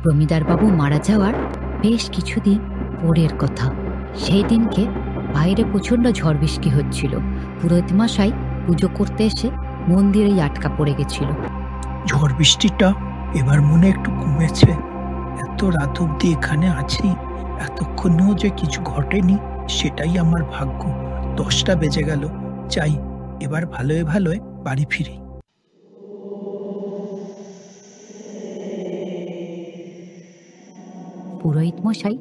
জমিদার বাবু মারা যাওয়ার বেশ কিছুদিন পরের কথা। সেই দিনকে বাইরে প্রচন্ড ঝড় বৃষ্টি হচ্ছিল। পুরোহিত মশাই পুজো করতে এসে মন্দিরেই আটকা পড়ে গেছিল। ঝড় বৃষ্টিটা এবার মনে একটু কমেছে। এত রাত অব্দি এখানে আছি, এতক্ষণেও যে কিছু ঘটেনি সেটাই আমার ভাগ্য। 10টা বেজে গেল। চাই এবার ভালোয় ভালোয় বাড়ি ফিরি। পুরোহিত মশাই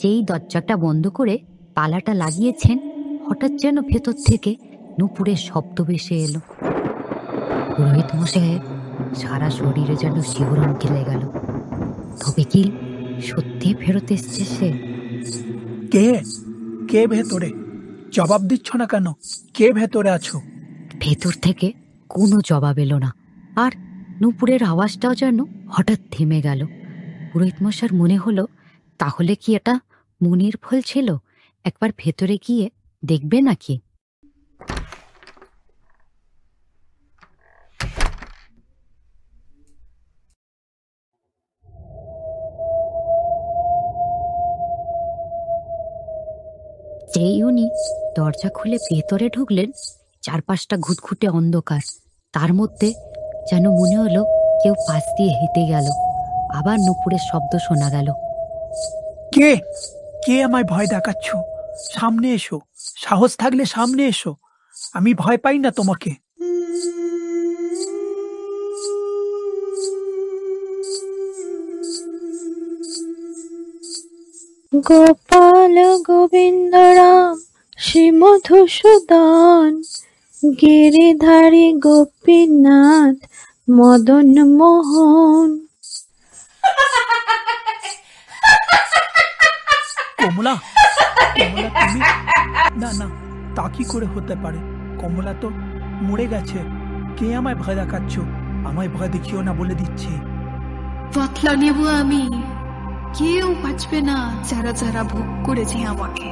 যেই দরজাটা বন্ধ করে তালাটা লাগিয়েছেন, হঠাৎ যেন ভেতর থেকে নূপুরের শব্দ ভেসে এলো। পুরোহিত মশাইয়ের সারা শরীরে যেন শিহরণ খেলে গেল। তবে কি সত্যি ফেরত এসছে সে? কে কে ভেতরে? জবাব দিচ্ছ না কেন? কে ভেতরে আছো? ভেতর থেকে কোনো জবাব এলো না, আর নূপুরের আওয়াজটাও যেন হঠাৎ থেমে গেল। পুরোহিত মশার মনে হলো, তাহলে কি এটা মনির ফল ছিল? একবার ভেতরে গিয়ে দেখবে নাকি? যেই উনি দরজা খুলে ভেতরে ঢুকলেন, চারপাশটা ঘুটঘুটে অন্ধকার। তার মধ্যে যেন মনে হলো কেউ পাশ দিয়ে হেঁটে গেল। আবার নূপুরের শব্দ শোনা গেল। কে কে আমায় ভয় দেখাচ্ছ? সামনে এসো, সাহস থাকলে সামনে এসো। আমি ভয় পাই না তোমাকে। গোপাল গোবিন্দ রাম শ্রী মধুসূদন, গিরিধারী গোপীনাথ মদন মোহন। কমলা, কমলা তুমি? না না, তা কি করে হতে পারে? কমলা তো মরে গেছে। কে আমায় ভয় দেখাচ্ছ? আমায় ভয় দেখিও না বলে দিচ্ছি। পাতলা নেবো আমি, কেউ বাঁচবে না যারা যারা ভোগ করেছে আমাকে।